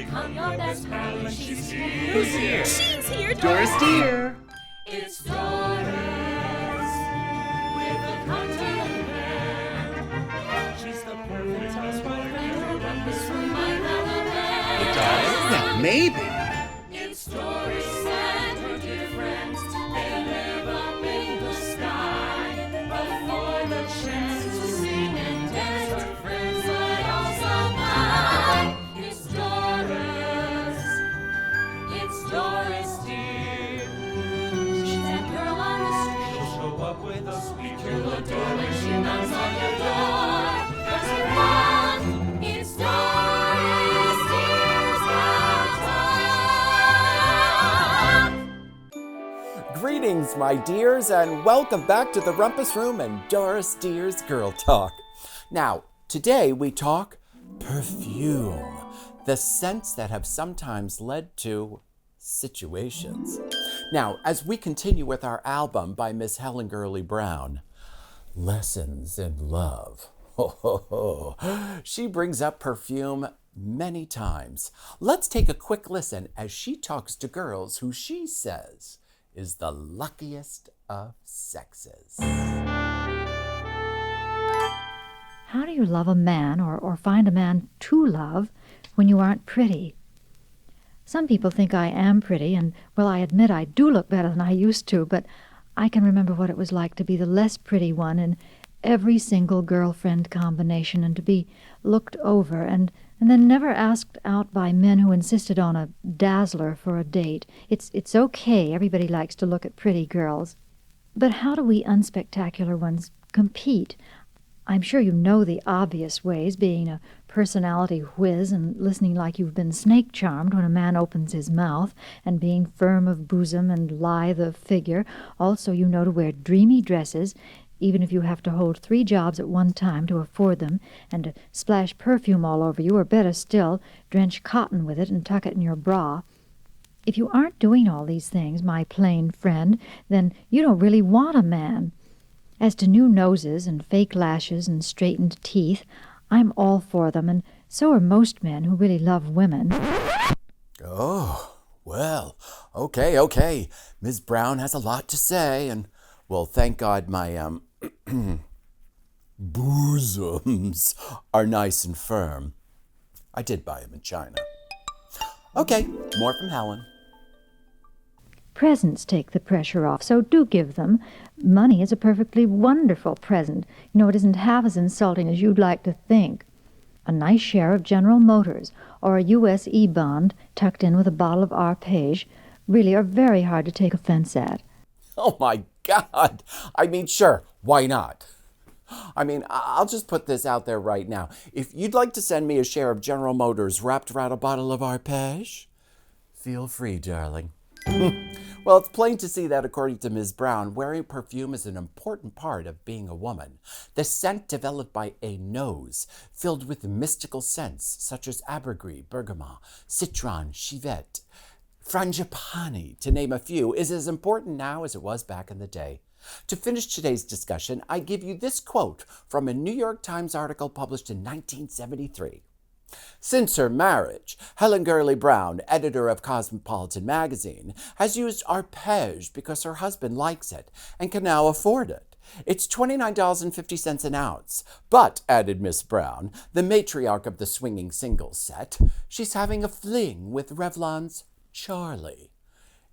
become your best pal when she's here. Who's here? She's here, Doris dear. It's Doris with a cocktail band. She's the perfect housewife. Your rumpus room might have a band. Well, maybe. It's Doris and her dear friends. They live up in the sky. Before the chance to sing and dance, her friends might also buy. It's Doris. It's Doris, dear. She's that girl on the street. She'll show up with a sweet. You'll adore when she knocks on your door. There's her fun. It's Doris, dear's Girl Talk. Greetings, my dears, and welcome back to the Rumpus Room and Doris Dear's Girl Talk. Now, today we talk perfume, the scents that have sometimes led to situations. Now, as we continue with our album by Miss Helen Gurley Brown, Lessons in Love. She brings up perfume many times. Let's take a quick listen as she talks to girls who she says is the luckiest of sexes. How do you love a man or find a man to love when you aren't pretty? Some people think I am pretty, and, well, I admit I do look better than I used to, but I can remember what it was like to be the less pretty one in every single girlfriend combination and to be looked over and then never asked out by men who insisted on a dazzler for a date. It's okay, everybody likes to look at pretty girls. But how do we unspectacular ones compete? I'm sure you know the obvious ways, being a personality whiz and listening like you've been snake-charmed when a man opens his mouth, and being firm of bosom and lithe of figure. Also, you know to wear dreamy dresses, even if you have to hold 3 jobs at one time to afford them, and to splash perfume all over you, or better still, drench cotton with it and tuck it in your bra. If you aren't doing all these things, my plain friend, then you don't really want a man. As to new noses and fake lashes and straightened teeth, I'm all for them, and so are most men who really love women. Oh, well, okay. Ms. Brown has a lot to say, and, well, thank God my, bosoms are nice and firm. I did buy them in China. Okay, more from Helen. Presents take the pressure off, so do give them. Money is a perfectly wonderful present. You know, it isn't half as insulting as you'd like to think. A nice share of General Motors or a U.S. E-bond tucked in with a bottle of Arpege really are very hard to take offense at. Oh, my God. I mean, sure, why not? I mean, I'll just put this out there right now. If you'd like to send me a share of General Motors wrapped around a bottle of Arpege, feel free, darling. Well, it's plain to see that, according to Ms. Brown, wearing perfume is an important part of being a woman. The scent developed by a nose, filled with mystical scents such as ambergris, bergamot, citron, civet, frangipani, to name a few, is as important now as it was back in the day. To finish today's discussion, I give you this quote from a New York Times article published in 1973. Since her marriage, Helen Gurley Brown, editor of Cosmopolitan magazine, has used Arpege because her husband likes it and can now afford it. It's $29.50 an ounce. But, added Miss Brown, the matriarch of the swinging singles set, she's having a fling with Revlon's Charlie.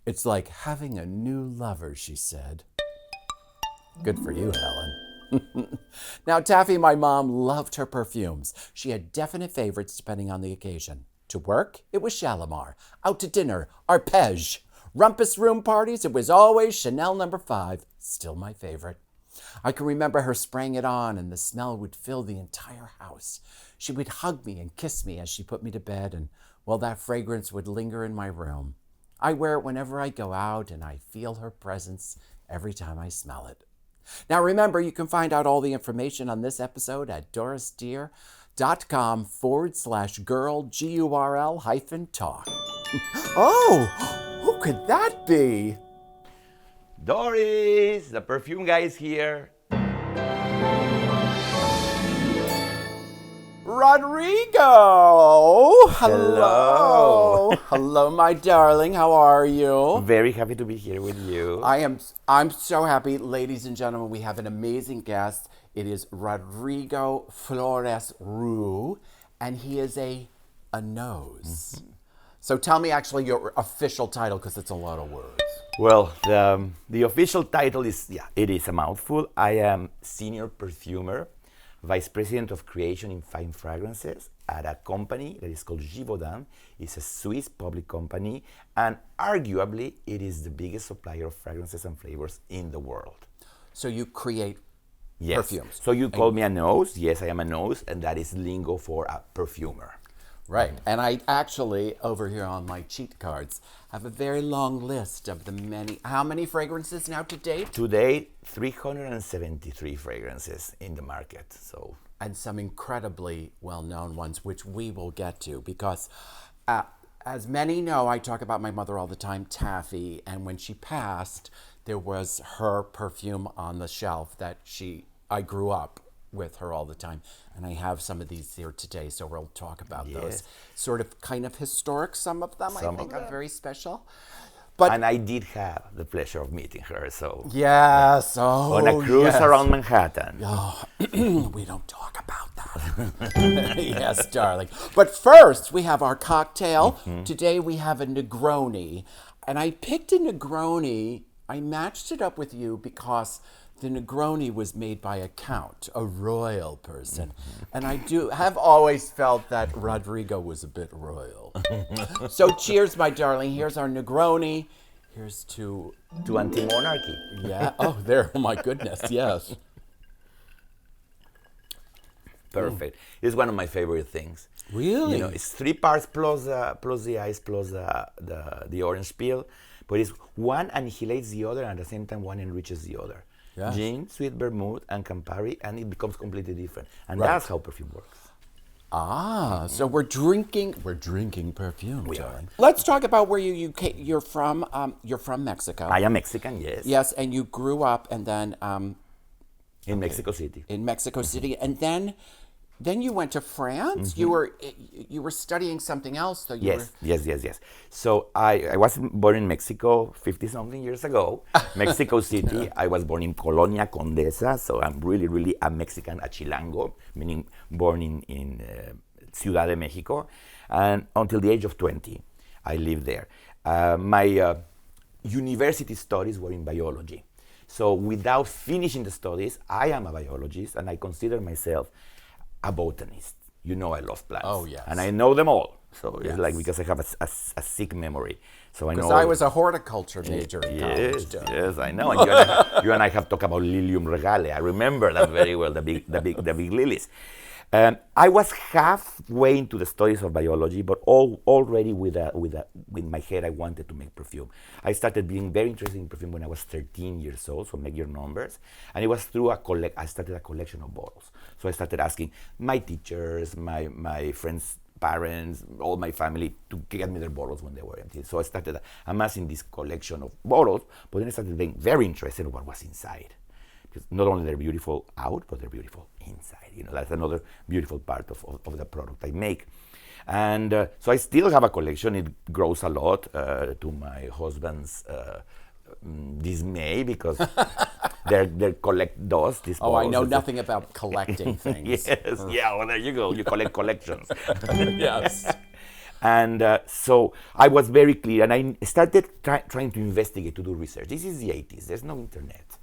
It's like having a new lover, she said. Good for you, Helen. Now, Taffy, my mom, loved her perfumes. She had definite favorites depending on the occasion. To work, it was Shalimar. Out to dinner, Arpege. Rumpus room parties, it was always Chanel No. 5. Still my favorite. I can remember her spraying it on, and the smell would fill the entire house. She would hug me and kiss me as she put me to bed, and, well, that fragrance would linger in my room. I wear it whenever I go out, and I feel her presence every time I smell it. Now, remember, you can find out all the information on this episode at dorisdear.com/girl, GURL-talk. Oh, who could that be? Doris, the perfume guy is here. Rodrigo! Hello. Hello, my darling. How are you? Very happy to be here with you. I'm so happy. Ladies and gentlemen, we have an amazing guest. It is Rodrigo Flores Roux, and he is a nose. Mm-hmm. So tell me actually your official title, because it's a lot of words. Well, the official title is, it is a mouthful. I am Senior Perfumer, Vice President of Creation in Fine Fragrances at a company that is called Givaudan. It's a Swiss public company, and arguably it is the biggest supplier of fragrances and flavors in the world. So you create perfumes. So you call me a nose. Yes, I am a nose, and that is lingo for a perfumer. Right. And I actually, over here on my cheat cards, have a very long list of the how many fragrances now to date? Today, 373 fragrances in the market. And some incredibly well-known ones, which we will get to, because as many know, I talk about my mother all the time, Taffy, and when she passed, there was her perfume on the shelf that I grew up with her all the time, and I have some of these here today, so we'll talk about those. Sort of kind of historic, some of them I think are very special. And I did have the pleasure of meeting her, so... Yes, on a cruise around Manhattan. Oh, we don't talk about that. Yes, darling. But first, we have our cocktail. Mm-hmm. Today we have a Negroni, and I picked a Negroni. I matched it up with you because the Negroni was made by a count, a royal person. Mm-hmm. And I have always felt that Rodrigo was a bit royal. So cheers, my darling. Here's our Negroni. Here's to anti-monarchy. Yeah. Oh, there. Oh, my goodness. Yes. Perfect. It's one of my favorite things. Really? You know, it's 3 parts plus the ice plus the orange peel. But it's one annihilates the other, and at the same time, one enriches the other. Yes. Gin, sweet vermouth, and Campari, and it becomes completely different. And that's how perfume works. So we're drinking perfume. We are. Let's talk about where you're from. You're from Mexico. I am Mexican, yes. Yes, and you grew up and then in Mexico City. In Mexico City, and then you went to France. Mm-hmm. You were studying something else, though. Yes. So I was born in Mexico 50-something years ago, Mexico City. I was born in Colonia Condesa, so I'm really a Mexican, a Chilango, meaning born in Ciudad de Mexico. And until the age of 20, I lived there. My university studies were in biology. So without finishing the studies, I am a biologist, and I consider myself a botanist. You know I love plants. Oh, yes. And I know them all. So it's like because I have a sick memory. So I know. Because I was a horticulture major in college. Yes, I know. And you and I have talked about Lilium regale. I remember that very well, the big lilies. I was halfway into the studies of biology, but already with my head, I wanted to make perfume. I started being very interested in perfume when I was 13 years old, so make your numbers. And it was through I started a collection of bottles. So I started asking my teachers, my friends' parents, all my family to get me their bottles when they were empty. So I started amassing this collection of bottles, but then I started being very interested in what was inside. Because not only they're beautiful out, but they're beautiful inside. You know, that's another beautiful part of the product I make. And so I still have a collection. It grows a lot to my husband's dismay, because they collect dust. I know nothing about collecting things. Yes, well, there you go. You collect collections. Yes. And so I was very clear, and I started trying to investigate, to do research. This is the 80s. There's no internet.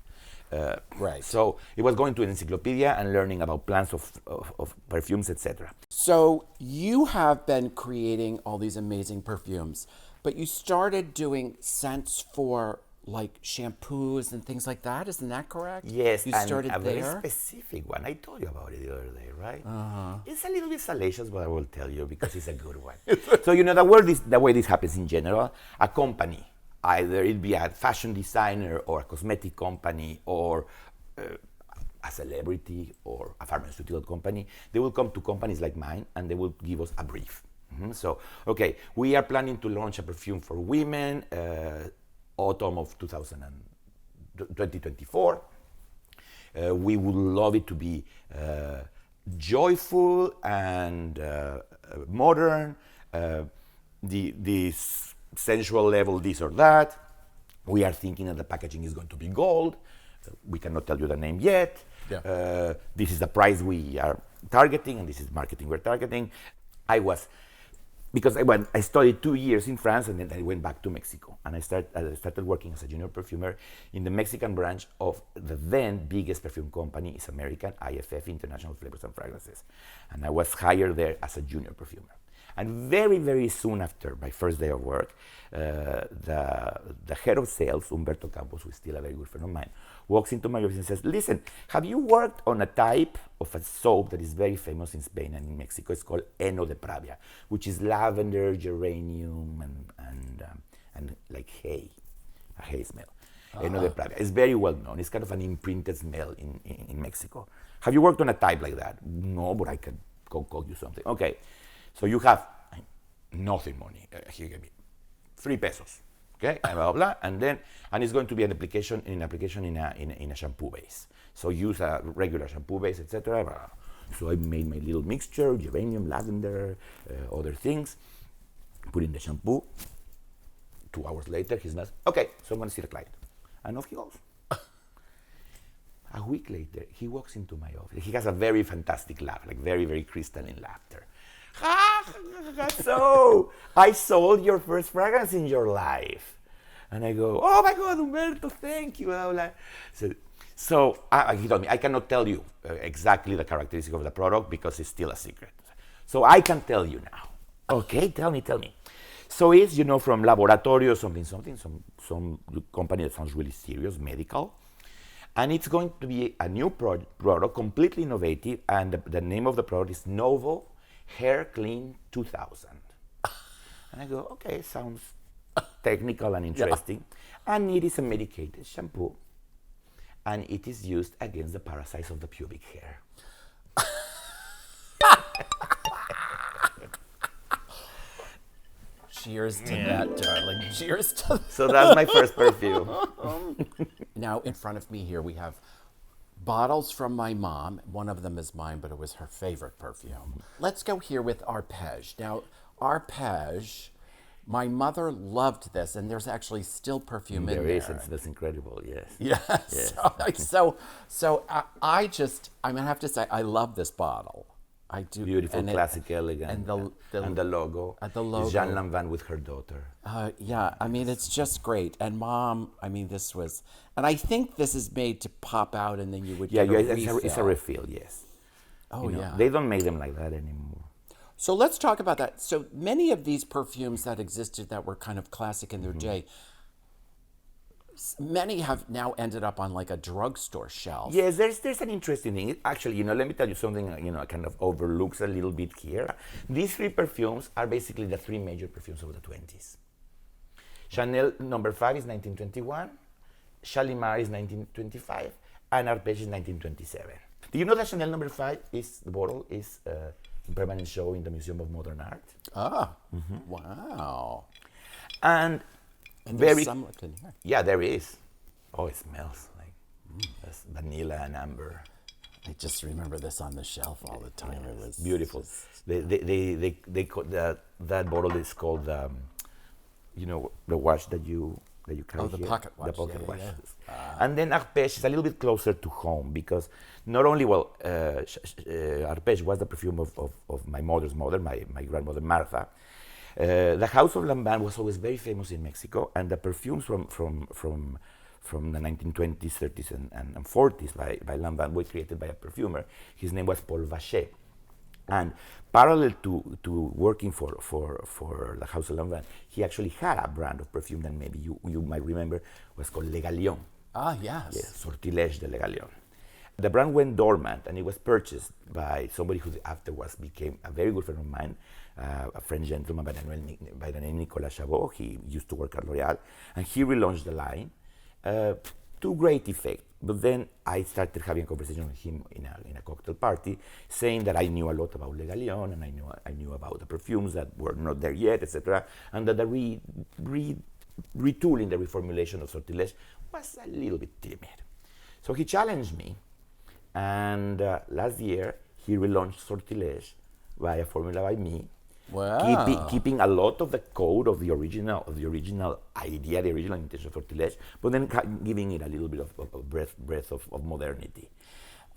Right. So it was going to an encyclopedia and learning about plants of perfumes, etc. So you have been creating all these amazing perfumes, but you started doing scents for like shampoos and things like that. Isn't that correct? Yes, you and started a very there? specific one. I told you about it the other day, right? It's a little bit salacious, but I will tell you because it's a good one. So you know the way this happens in general. A company, either it be a fashion designer or a cosmetic company or a celebrity or a pharmaceutical company, they will come to companies like mine and they will give us a brief. So, okay, we are planning to launch a perfume for women autumn of 2024. We would love it to be joyful and modern, the sensual level, this or that. We are thinking that the packaging is going to be gold. We cannot tell you the name yet. Yeah. This is the price we are targeting, and this is marketing we're targeting. Because I studied 2 years in France, and then I went back to Mexico, and I started working as a junior perfumer in the Mexican branch of the then biggest perfume company, is American, IFF, International Flavors and Fragrances, and I was hired there as a junior perfumer. And very, very soon after my first day of work, the head of sales, Humberto Campos, who is still a very good friend of mine, walks into my office and says, "Listen, have you worked on a type of a soap that is very famous in Spain and in Mexico? It's called Heno de Pravia, which is lavender, geranium, and like hay, a hay smell. Heno de Pravia. It's very well known. It's kind of an imprinted smell in Mexico. Have you worked on a type like that? No, but I can go call you something. Okay. So you have nothing money. He gave me 3 pesos, okay, and blah, blah, blah, and it's going to be an application in a shampoo base. So use a regular shampoo base, etc. So I made my little mixture, geranium, lavender, other things, put in the shampoo. 2 hours later, he smells, okay, so I'm going to see the client. And off he goes. A week later, he walks into my office. He has a very fantastic laugh, like very, very crystalline laughter. So, I sold your first fragrance in your life. And I go, oh my God, Humberto, thank you. So he told me, I cannot tell you exactly the characteristic of the product because it's still a secret. So I can tell you now. Okay, tell me. So it's, from Laboratorio something, some company that sounds really serious, medical. And it's going to be a new product, completely innovative, and the name of the product is Novo Hair Clean 2000. And I go, okay, sounds technical and interesting. Yeah. And it is a medicated shampoo, and it is used against the parasites of the pubic hair. Cheers to that, darling. Cheers to that. So that's my first perfume. Now, in front of me here, we have bottles from my mom. One of them is mine, but it was her favorite perfume. Let's go here with Arpège. Now, Arpège, my mother loved this, and there's actually still perfume in there. There is. That's incredible, yes. Yes. So I have to say, I love this bottle. I do. Beautiful, classic, elegant, and the logo. The logo. Is Jean Lanvin with her daughter. Yeah, I mean, it's just great. And Mom, I mean, this was, and I think this is made to pop out, and then you would get a refill. It's a refill, yes. Oh, yeah. They don't make them like that anymore. So let's talk about that. So many of these perfumes that existed that were kind of classic in their day, many have now ended up on like a drugstore shelf. Yes, there's an interesting thing. Actually, let me tell you something, kind of overlooks a little bit here. These 3 perfumes are basically the 3 major perfumes of the 20s. Chanel No. 5 is 1921, Shalimar is 1925, and Arpège is 1927. Do you know that Chanel No. 5 the bottle is a permanent show in the Museum of Modern Art? Wow. And very some in here. Yeah, there is. Oh, it smells like vanilla and amber. I just remember this on the shelf all the time. It was beautiful. They call that bottle is called the watch that you carry. Oh, the here. pocket watch. The pocket watch. Yeah. And then Arpège is a little bit closer to home because not only Arpège was the perfume of my mother's mother, my grandmother Martha. The House of Lanvin was always very famous in Mexico, and the perfumes from the 1920s, 30s, and 40s by Lanvin were created by a perfumer. His name was Paul Vacher. And parallel to working for the House of Lanvin, he actually had a brand of perfume that maybe you might remember was called Le Galion. Ah, yes. Yes, Sortilège de Le Galion. The brand went dormant, and it was purchased by somebody who afterwards became a very good friend of mine, a French gentleman by the name Nicolas Chabot. He used to work at L'Oréal, and he relaunched the line to great effect. But then I started having a conversation with him in a cocktail party, saying that I knew a lot about Le Galion, and I knew about the perfumes that were not there yet, etc., and that the retooling, the reformulation of Sortilège was a little bit timid. So he challenged me, and last year he relaunched Sortilège by a formula by me. Wow. Keeping a lot of the code of the original idea, the original intention of Sortilège, but then giving it a little bit of breath of modernity.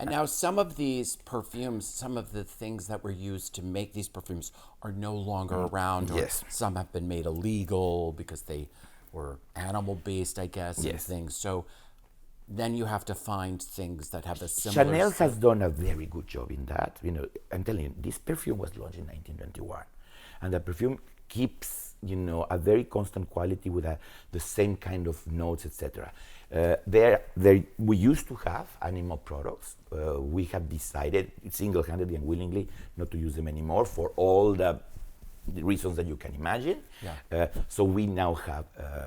And now some of these perfumes, some of the things that were used to make these perfumes are no longer around. Or Yes. some have been made illegal because they were animal-based, I guess, and Yes. things. So then you have to find things that have a similar... Chanel has done a very good job in that. You know, I'm telling you, this perfume was launched in 1921, and the perfume keeps, you know, a very constant quality with the same kind of notes, etc. We used to have animal products. We have decided single-handedly and willingly not to use them anymore for all the reasons that you can imagine. Yeah. So we now have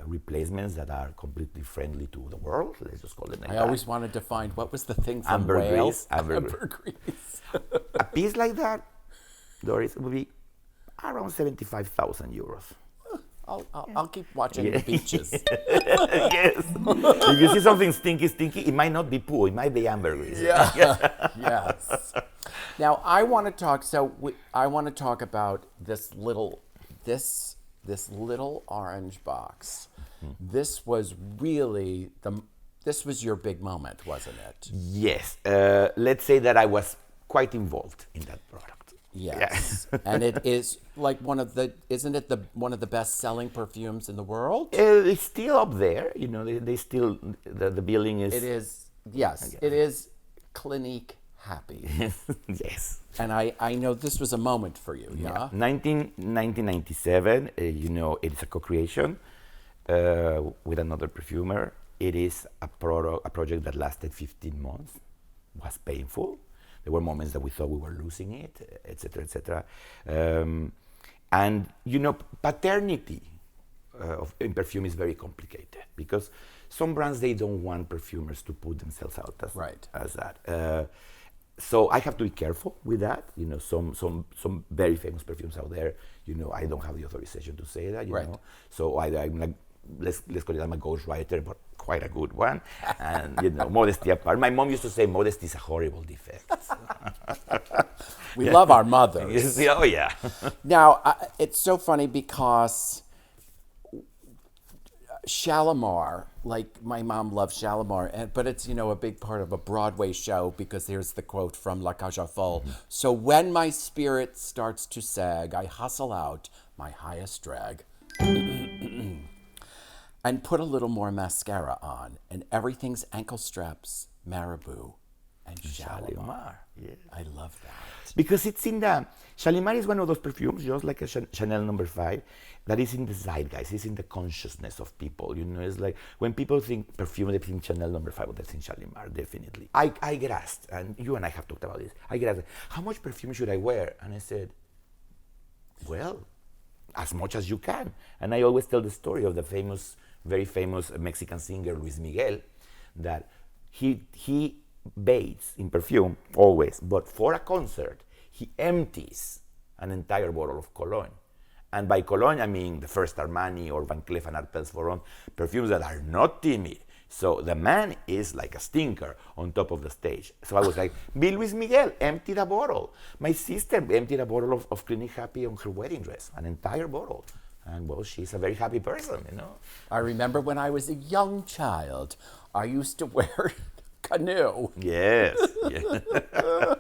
replacements that are completely friendly to the world. Let's just call it like I that. always wanted to find, what was the thing from Ambergris, Wales? ambergris. Ambergris. A piece like that, Doris, would be around 75,000 euros. I'll keep watching the beaches. Yes. If you see something stinky, it might not be poo, it might be ambergris. Yes. Now I want to talk. I want to talk about this little orange box. This was really this was your big moment, wasn't it? Yes. Let's say that I was quite involved in that product. Yes. And it is like one of the best-selling perfumes in the world? It's still up there. You know, they still the billing is. It is. Yes, it is Clinique happy. Yes. And I know this was a moment for you, yeah? 1997, you know, it is a co-creation with another perfumer. It is a project that lasted 15 months. Was painful. There were moments that we thought we were losing it, etc., etc. And you know, paternity in perfume is very complicated because some brands, they don't want perfumers to put themselves out as that. So I have to be careful with that. You know, some very famous perfumes out there, you know, I don't have the authorization to say that, you know. So I'm like, let's call it, I'm a ghostwriter, but quite a good one. And, you know, modesty apart. My mom used to say modesty is a horrible defect. We love our mothers. Oh, yeah. Now, it's so funny because Shalimar, like my mom loves Shalimar, but it's, you know, a big part of a Broadway show because here's the quote from La Cage aux Folles. So when my spirit starts to sag, I hustle out my highest drag and put a little more mascara on, and everything's ankle straps, Marabou, and Shalimar. Yeah. I love that. Because it's in the, Shalimar is one of those perfumes, just like a Chanel No. 5, that is in the zeitgeist, it's in the consciousness of people. You know, it's like when people think perfume, they think Chanel No. 5, but that's in Shalimar, definitely. I get asked, and you and I have talked about this, I get asked, how much perfume should I wear? And I said, well, as much as you can. And I always tell the story of the very famous Mexican singer Luis Miguel, that he bathes in perfume always, but for a concert, he empties an entire bottle of cologne. And by cologne, I mean the first Armani or Van Cleef & Arpels for perfumes that are not timid. So the man is like a stinker on top of the stage. So I was like, be Luis Miguel, empty the bottle. My sister emptied a bottle of Clinique Happy on her wedding dress, an entire bottle. And well, she's a very happy person, you know. I remember when I was a young child, I used to wear canoe. Yes. Yeah.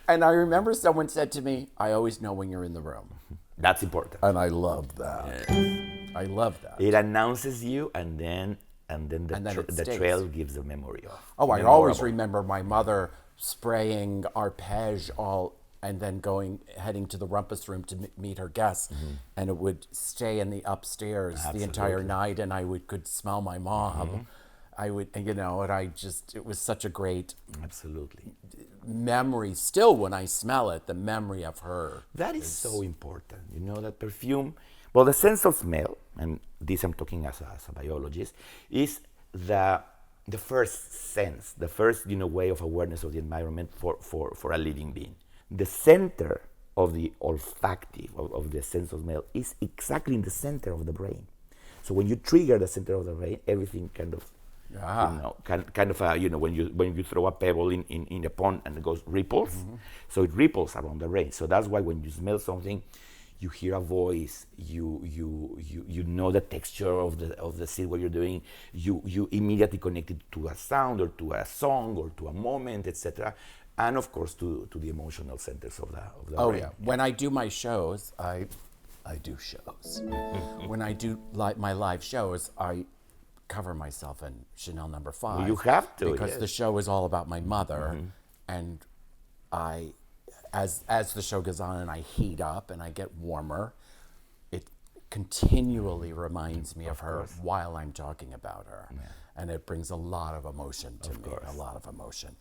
And I remember someone said to me, I always know when you're in the room. That's important. And I love that. Yes. I love that. It announces you, and then the stays. trail gives the memory of. Oh, I memorable. always remember my mother spraying arpege and then heading to the rumpus room to meet her guests, and it would stay in the upstairs the entire night, and I could smell my mom. I would, you know, and it was such a great memory. Still, when I smell it, the memory of her. That is so important, you know, that perfume. Well, the sense of smell, and this I'm talking as a biologist, is the first sense, the first, you know, way of awareness of the environment for a living being. The center of the olfactive, of the sense of smell, is exactly in the center of the brain. So when you trigger the center of the brain, everything kind of Ah. You know, kind of a, you know, when you throw a pebble in a pond and it goes ripples, so it ripples around the rain. So that's why when you smell something, you hear a voice, you know the texture of the seed, what you're doing, you immediately connect it to a sound or to a song or to a moment, etc. And of course to the emotional centers of the Oh brain. yeah. When I do my shows, I do shows. When I do my live shows, I cover myself in Chanel number 5. Well, you have to, because yes. the show is all about my mother, and as the show goes on and I heat up and I get warmer, it continually reminds me of her while I'm talking about her. Yeah. And it brings a lot of emotion to me, a lot of emotion.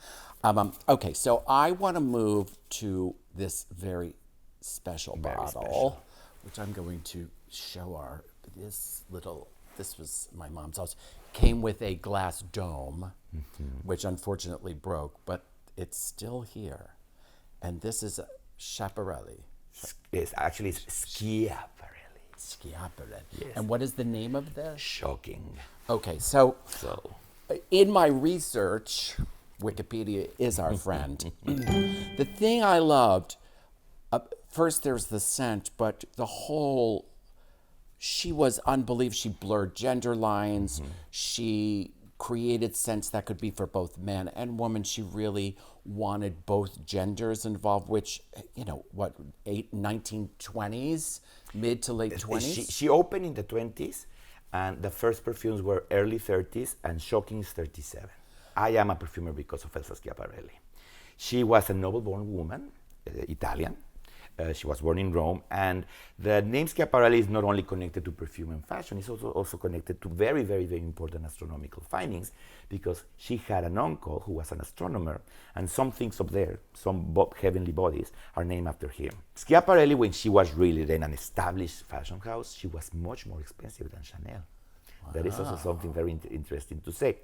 Okay, so I want to move to this very special bottle, which I'm going to show this was my mom's house. Came with a glass dome, which unfortunately broke, but it's still here. And this is a Schiaparelli. It's actually Schiaparelli. Schiaparelli. Yes. And what is the name of this? Shocking. Okay, so So in my research, Wikipedia is our friend. The thing I loved, first there's the scent, but the whole, she was unbelievable. She blurred gender lines. She created scents that could be for both man and woman. She really wanted both genders involved, which, you know, 1920s, mid to late 20s? She opened in the 20s, and the first perfumes were early 30s, and Shocking is 37. I am a perfumer because of Elsa Schiaparelli. She was a noble-born woman, Italian. She was born in Rome, and the name Schiaparelli is not only connected to perfume and fashion, it's also connected to very, very, very important astronomical findings, because she had an uncle who was an astronomer, and some things up there, some heavenly bodies, are named after him. Schiaparelli, when she was really then an established fashion house, she was much more expensive than Chanel. Wow. That is also something very interesting to say.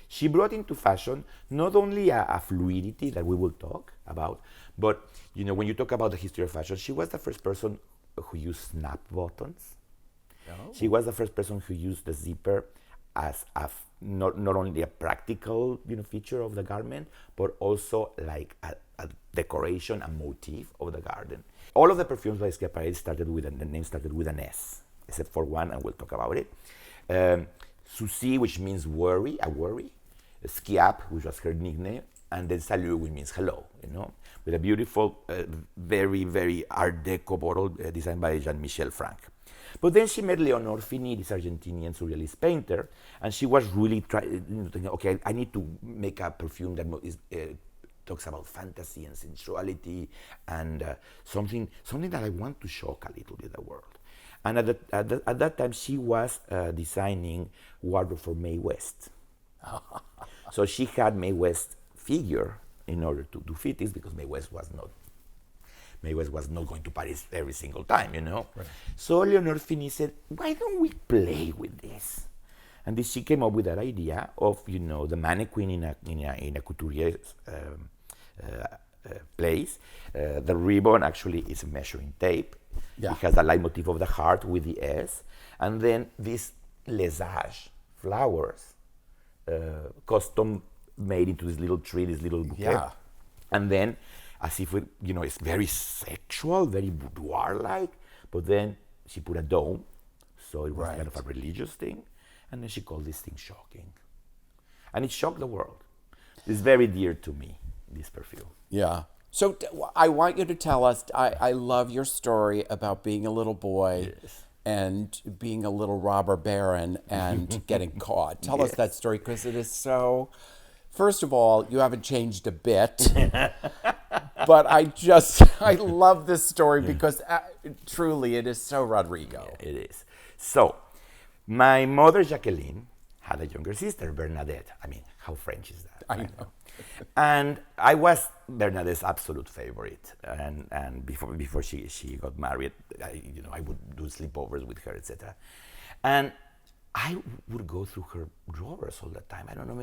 She brought into fashion not only a fluidity that we will talk about, but you know, when you talk about the history of fashion, she was the first person who used snap buttons. Oh. She was the first person who used the zipper as not only a practical, you know, feature of the garment, but also like a decoration, a motif of the garden. All of the perfumes by Schiaparelli the name started with an S, except for one, and we'll talk about it. Souci, which means worry, a worry. Schiap, which was her nickname, and then Salut, which means hello, you know, with a beautiful, very, very Art Deco bottle designed by Jean-Michel Frank. But then she met Leonor Fini, this Argentinian surrealist painter, and she was really thinking, okay, I need to make a perfume that talks about fantasy and sensuality and something that I want to shock a little bit the world. And at that time, she was designing wardrobe for Mae West. So she had Mae West figure in order to do fittings, because Mae West was not going to Paris every single time, you know. Right. So Leonor Fini said, why don't we play with this? And this, she came up with that idea of, you know, the mannequin in a couturier's place. The ribbon actually is a measuring tape. Yeah. It has the leitmotif of the heart with the S, and then these lesage flowers, custom made into this little tree, this little bouquet. Yeah. And then, as if it's very sexual, very boudoir-like, but then she put a dome, so it was kind of a religious thing, and then she called this thing Shocking. And it shocked the world. It's very dear to me, this perfume. Yeah. So I want you to tell us, I love your story about being a little boy. Yes. And being a little robber baron and getting caught. Tell us that story, because it is so... First of all, you haven't changed a bit. But I love this story because truly it is so Rodrigo. Yeah, it is. So, my mother, Jacqueline, had a younger sister, Bernadette. I mean, how French is that? I know. And I was Bernadette's absolute favorite. And before she got married, I would do sleepovers with her, etc. And I would go through her drawers all the time. I don't know,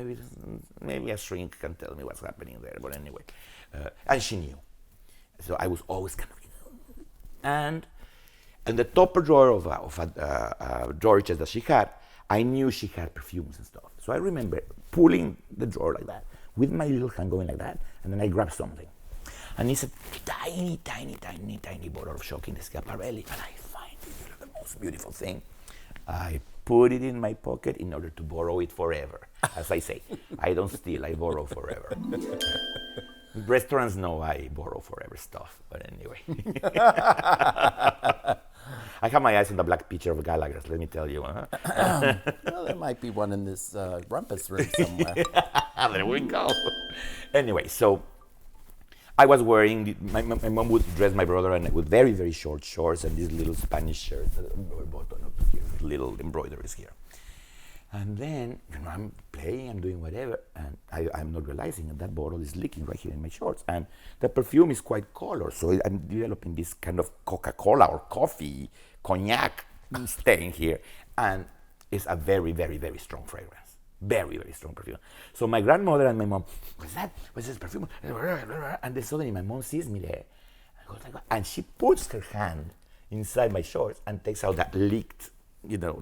maybe a shrink can tell me what's happening there, but anyway. And she knew. So I was always kind of, and in the top drawer of a drawer chest that she had, I knew she had perfumes and stuff. So I remember pulling the drawer like that, with my little hand going like that, and then I grab something. And it's a tiny, tiny, tiny, tiny bottle of Shock in the Schiaparelli, and I find it the most beautiful thing. I put it in my pocket in order to borrow it forever. As I say, I don't steal, I borrow forever. Restaurants know I borrow forever stuff, but anyway. I have my eyes on the black picture of Gallagher, let me tell you. Huh? Well, there might be one in this rumpus room somewhere. There we go. Anyway, so I was wearing, my mom would dress my brother and with very, very short shorts and these little Spanish shirts, button up here, with little embroideries here. And then, I'm playing, I'm doing whatever, and I'm not realizing that bottle is leaking right here in my shorts. And the perfume is quite colored, so I'm developing this kind of Coca-Cola or coffee, cognac stain here. And it's a very, very, very strong fragrance. Very, very strong perfume. So my grandmother and my mom, what's that? What's this perfume? And then suddenly my mom sees me there. And she puts her hand inside my shorts and takes out that leaked,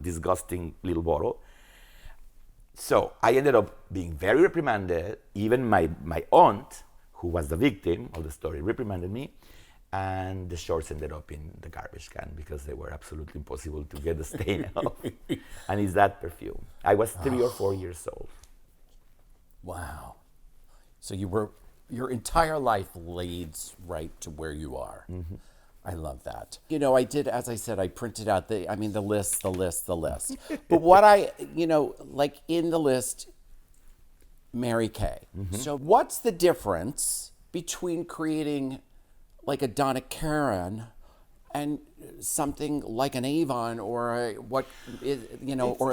disgusting little bottle. So I ended up being very reprimanded. Even my aunt, who was the victim of the story, reprimanded me. And the shorts ended up in the garbage can because they were absolutely impossible to get the stain off. And it's that perfume. I was 3 or 4 years old. Wow. So your entire life leads right to where you are. Mm-hmm. I love that. I did, as I said, I printed out the list. But what like in the list, Mary Kay. Mm-hmm. So what's the difference between creating like a Donna Karan and something like an Avon or a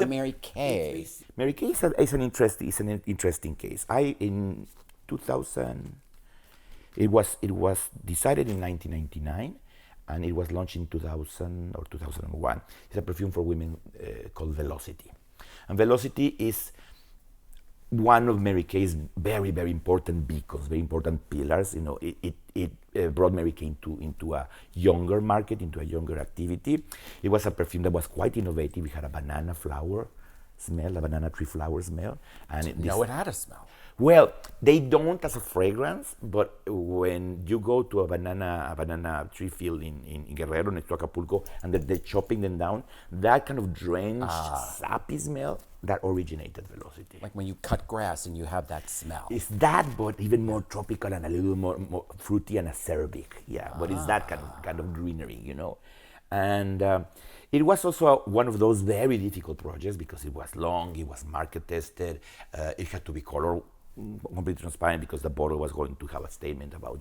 Mary Kay? Mary Kay is an interesting case. In 2000, it was decided in 1999. And it was launched in 2000 or 2001. It's a perfume for women called Velocity. And Velocity is one of Mary Kay's very, very important beacons, very important pillars. It brought Mary Kay into a younger market, into a younger activity. It was a perfume that was quite innovative. It had a banana flower smell, a banana tree flower smell. And it had a smell. Well, they don't as a fragrance, but when you go to a banana tree field in Guerrero next to Acapulco, and they're chopping them down, that kind of drenched, sappy smell, that originated Velocity. Like when you cut grass and you have that smell. It's that, but even more tropical and a little more fruity and acerbic. Yeah, but it's that kind of greenery, And it was also one of those very difficult projects because it was long, it was market tested, it had to be color completely transparent because the bottle was going to have a statement about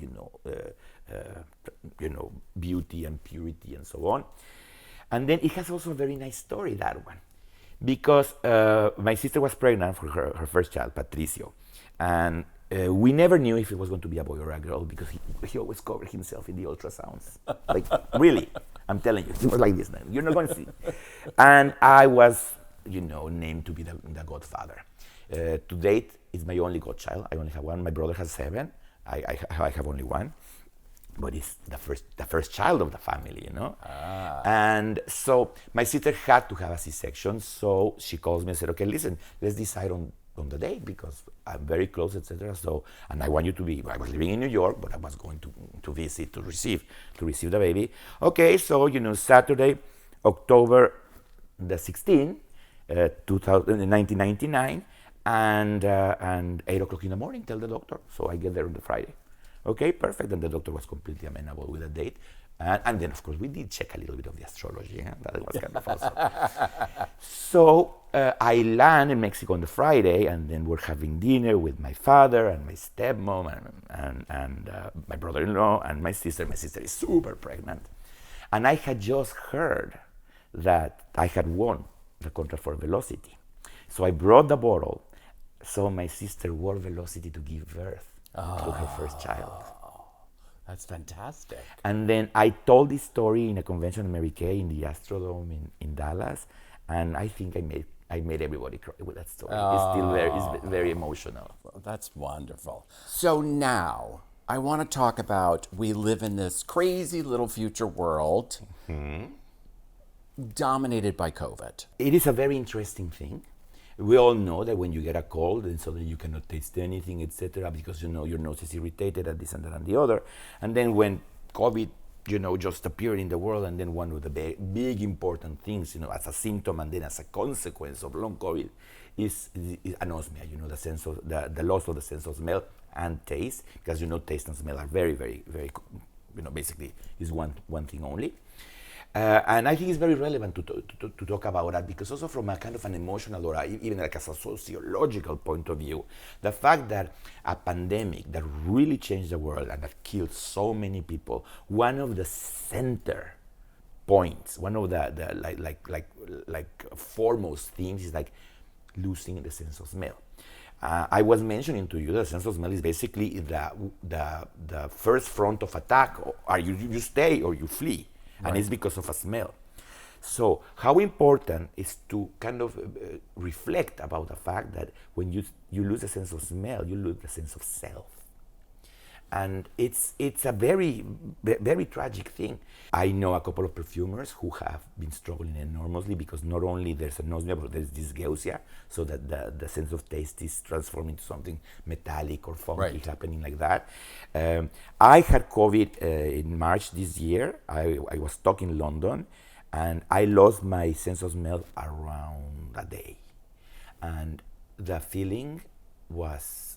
beauty and purity and so on. And then it has also a very nice story, that one, because my sister was pregnant for her first child, Patricio, and we never knew if it was going to be a boy or a girl because he always covered himself in the ultrasounds. Like, really, I'm telling you, it was like this. You're not going to see. And I was, named to be the godfather. To date, it's my only godchild. I only have one. My brother has 7. I have only one. But it's the first child of the family, And so my sister had to have a C-section. So she calls me and said, okay, listen, let's decide on the day because I'm very close, etc. So, and I want you to be, I was living in New York, but I was going to visit, to receive the baby. Okay, so, Saturday, October the 16th, 1999, and 8 o'clock in the morning, tell the doctor. So I get there on the Friday. Okay, perfect. And the doctor was completely amenable with the date. And then, of course, we did check a little bit of the astrology. That was kind of awesome. So I land in Mexico on the Friday, and then we're having dinner with my father and my stepmom and my brother-in-law and my sister. My sister is super pregnant. And I had just heard that I had won the contract for Velocity. So I brought the bottle. So my sister wore Velocity to give birth to her first child. That's fantastic. And then I told this story in a convention in Mary Kay in the Astrodome in Dallas, and I think I made everybody cry with that story. It's still very emotional. Well, that's wonderful. So now I want to talk about, we live in this crazy little future world dominated by COVID. It is a very interesting thing We all know that when you get a cold, and suddenly you cannot taste anything, etc., because your nose is irritated at this and that and the other. And then when COVID, just appeared in the world, and then one of the big important things, as a symptom and then as a consequence of long COVID, is anosmia. The sense of the loss of the sense of smell and taste, because taste and smell are very, very, very, basically is one thing only. And I think it's very relevant to talk about that, because also from a kind of an emotional or even like a sociological point of view, the fact that a pandemic that really changed the world and that killed so many people, one of the center points, one of the foremost themes is like losing the sense of smell. I was mentioning to you that the sense of smell is basically the first front of attack. Or you stay or you flee. And it's because of a smell. So how important is to kind of reflect about the fact that when you lose the sense of smell, you lose the sense of self. And it's a very, very tragic thing. I know a couple of perfumers who have been struggling enormously, because not only there's anosmia, but there's dysgeusia, so that the sense of taste is transformed into something metallic or funky, happening like that. I had COVID in March this year. I was stuck in London, and I lost my sense of smell around a day. And the feeling was,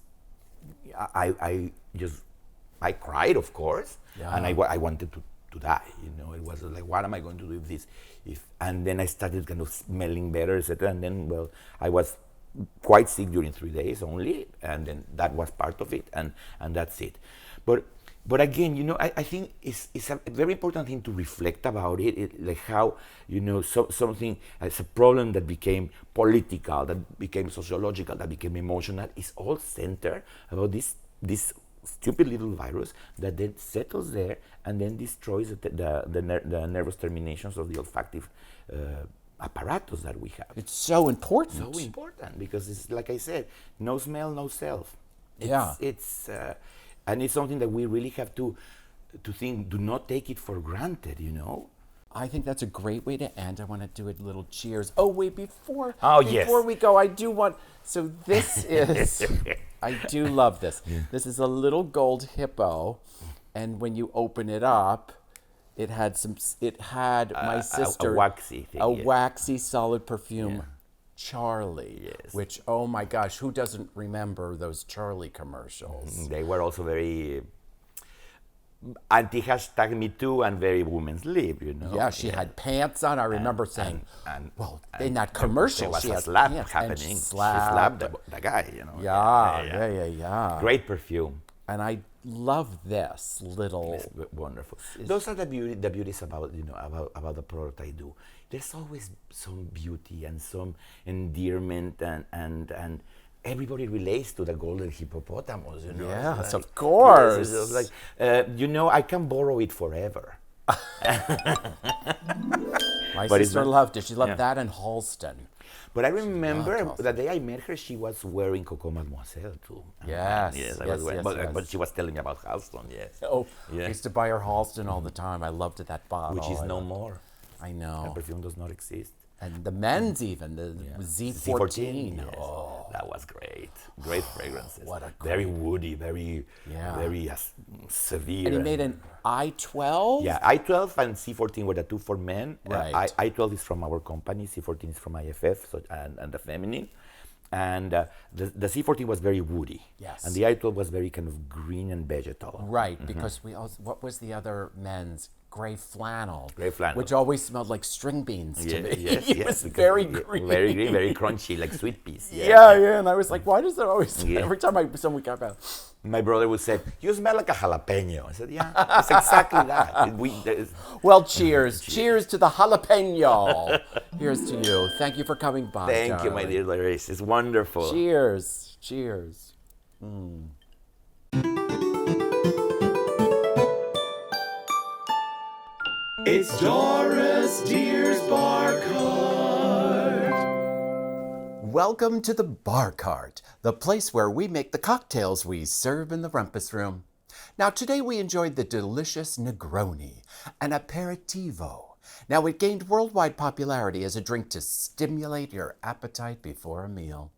I cried, of course, and I wanted to die. It was like, what am I going to do with this? And then I started kind of smelling better, etc. And then, I was quite sick during 3 days only, and then that was part of it, and that's it. But again, I think it's a very important thing to reflect about it, like how, something, it's a problem that became political, that became sociological, that became emotional, is all centered about this stupid little virus that then settles there and then destroys the nervous terminations of the olfactive apparatus that we have. It's so important. So important, because it's like I said, no smell, no self. It's and it's something that we really have to think. Do not take it for granted. I think that's a great way to end. I want to do a little cheers. Oh wait, before we go, I do want. So this is. I do love this. This is a little gold hippo, and when you open it up, it had my sister a waxy thing, waxy solid perfume, Charlie. Yes. Which, oh my gosh, who doesn't remember those Charlie commercials? They were also very anti-#MeToo and very women's lib, Yeah, she had pants on. I remember saying, in that commercial, there was she a had slap pants, happening. She She slapped slapped the guy, Yeah. Great perfume. And I love this little. It's wonderful. Those are the beauties about about the product I do. There's always some beauty and some endearment, and everybody relates to the golden hippopotamus. Yes, of course. It's like I can borrow it forever. My sister loved it. She loved that and Halston. But I remember the day I met her, she was wearing Coco Mademoiselle too. Yes, I was wearing, but she was telling me about Halston, yes. Oh, I used to buy her Halston all the time. I loved that bottle. Which is no more. I know. The perfume does not exist. And the men's even, the Z14. Yes. Oh, that was great. Great fragrances. What a very woody, very severe. And he made an I-12? Yeah, I-12 and C14 were the two for men. Right. I-12 is from our company, C14 is from IFF, and the feminine. And the C14 was very woody. Yes. And the I-12 was very kind of green and vegetal. Right, because we also, what was the other men's? Gray flannel. Gray flannel. Which always smelled like string beans to me. Yes, It was very green. Very green, very crunchy, like sweet peas. Yeah. And I was like, why does that always, every time someone got out. My brother would say, you smell like a jalapeno. I said, yeah, it's exactly that. Well, cheers. Cheers to the jalapeno. Here's to you. Thank you for coming by, Thank you, my dear Doris. It's wonderful. Cheers. Cheers. It's Doris Deer's Bar Cart. Welcome to the Bar Cart, the place where we make the cocktails we serve in the rumpus room. Now, today we enjoyed the delicious Negroni, an aperitivo, Now, it gained worldwide popularity as a drink to stimulate your appetite before a meal.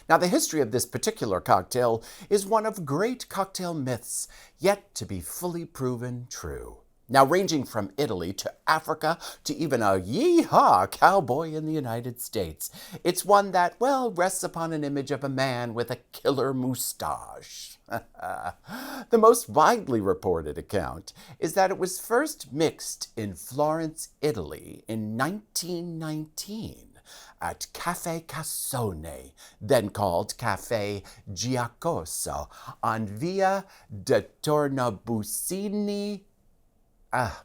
Now, the history of this particular cocktail is one of great cocktail myths yet to be fully proven true. Now, ranging from Italy to Africa to even a yee-haw cowboy in the United States, it's one that, well, rests upon an image of a man with a killer mustache. The most widely reported account is that it was first mixed in Florence, Italy in 1919 at Caffè Cassone, then called Caffè Giacosa, on Via de Tornabucini.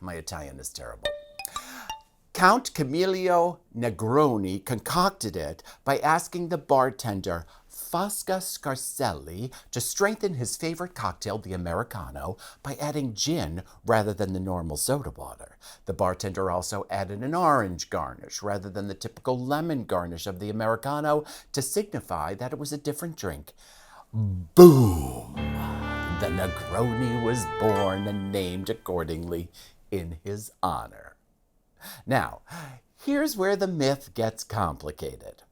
My Italian is terrible. Count Camillo Negroni concocted it by asking the bartender Fosca Scarselli to strengthen his favorite cocktail, the Americano, by adding gin rather than the normal soda water. The bartender also added an orange garnish rather than the typical lemon garnish of the Americano to signify that it was a different drink. Boom! The Negroni was born and named accordingly in his honor. Now, here's where the myth gets complicated.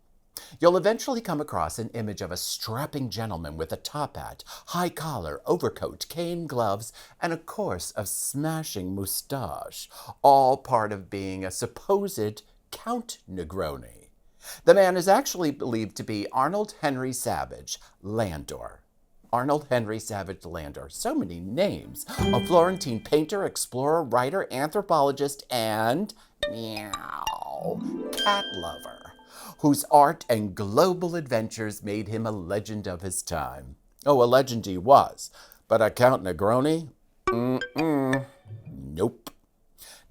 You'll eventually come across an image of a strapping gentleman with a top hat, high collar, overcoat, cane gloves, and a course of smashing mustache, all part of being a supposed Count Negroni. The man is actually believed to be Arnold Henry Savage Landor. Arnold Henry Savage Landor, so many names. A Florentine painter, explorer, writer, anthropologist, and cat lover, whose art and global adventures made him a legend of his time. Oh, a legend he was, but a Count Negroni? Nope.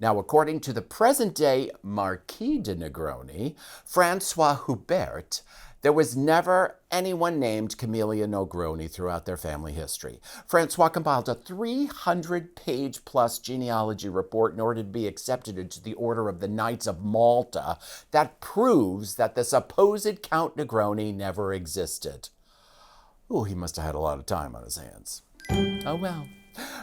Now, according to the present-day Marquis de Negroni, Francois Hubert, there was never anyone named Camillo Negroni throughout their family history. Francois compiled a 300-page-plus genealogy report in order to be accepted into the Order of the Knights of Malta that proves that the supposed Count Negroni never existed. Oh, he must have had a lot of time on his hands. Oh, well.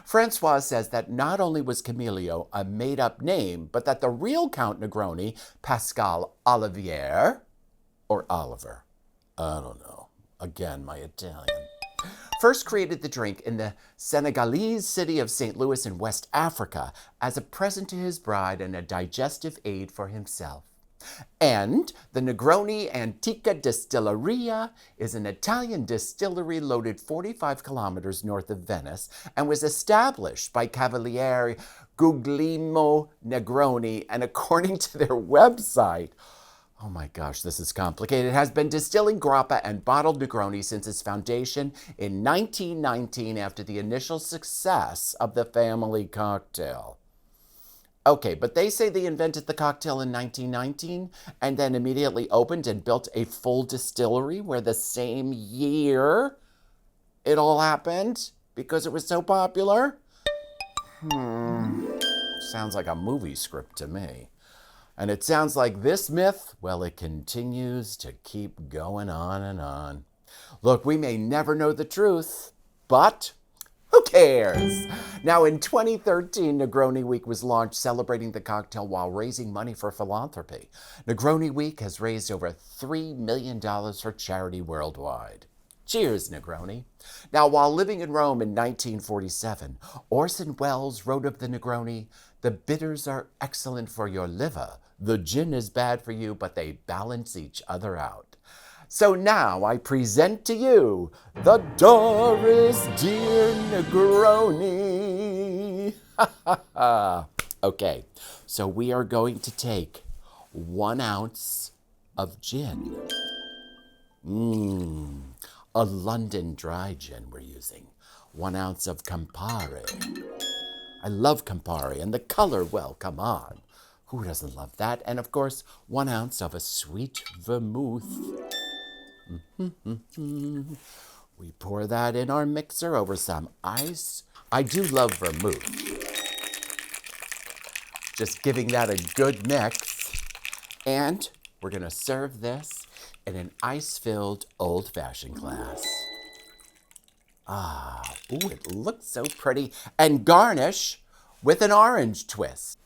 Francois says that not only was Camillo a made-up name, but that the real Count Negroni, Pascal Olivier, or Oliver, I don't know. Again, my Italian. First created the drink in the Senegalese city of St. Louis in West Africa as a present to his bride and a digestive aid for himself. And the Negroni Antica Distilleria is an Italian distillery located 45 kilometers north of Venice and was established by Cavaliere Guglielmo Negroni, and according to their website, oh my gosh, this is complicated, has been distilling grappa and bottled Negroni since its foundation in 1919 after the initial success of the family cocktail. Okay, but they say they invented the cocktail in 1919 and then immediately opened and built a full distillery where the same year it all happened because it was so popular? Sounds like a movie script to me. And it sounds like this myth, well, it continues to keep going on and on. Look, we may never know the truth, but who cares? Now, in 2013, Negroni Week was launched, celebrating the cocktail while raising money for philanthropy. Negroni Week has raised over $3 million for charity worldwide. Cheers, Negroni. Now, while living in Rome in 1947, Orson Welles wrote of the Negroni, "The bitters are excellent for your liver. The gin is bad for you, but they balance each other out." So now I present to you the Doris Dear Negroni. Okay, so we are going to take 1 ounce of gin. A London dry gin we're using. 1 ounce of Campari. I love Campari, and the color, well, come on. Who doesn't love that? And of course, 1 ounce of a sweet vermouth. We pour that in our mixer over some ice. I do love vermouth. Just giving that a good mix. And we're gonna serve this in an ice-filled old-fashioned glass. Ooh, it looks so pretty. And garnish with an orange twist.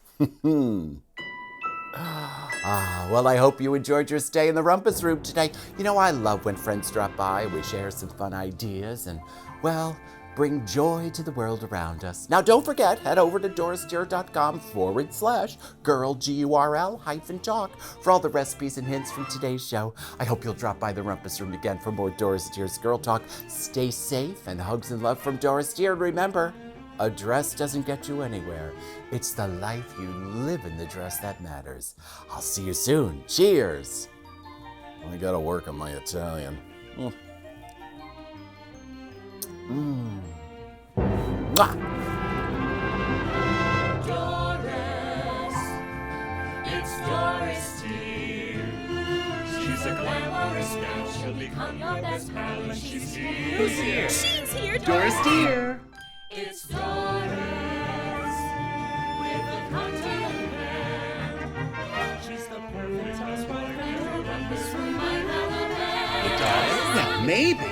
Well, I hope you enjoyed your stay in the Rumpus Room today. You know, I love when friends drop by, we share some fun ideas, and, well, bring joy to the world around us. Now, don't forget, head over to dorisdeer.com/Gurl, Gurl-talk for all the recipes and hints from today's show. I hope you'll drop by the Rumpus Room again for more Doris Deer's Girl Talk. Stay safe, and hugs and love from Doris Deer. And remember, a dress doesn't get you anywhere. It's the life you live in the dress that matters. I'll see you soon. Cheers. I gotta work on my Italian. Mwah. Doris, it's Doris Deer. She's a glamorous gal, she'll become your best pal when she's here. Who's here? She's here, Doris Deer. It's Doris, with the content man. She's the perfect housewife, and her Rumpus Room might have a man. Yeah, maybe.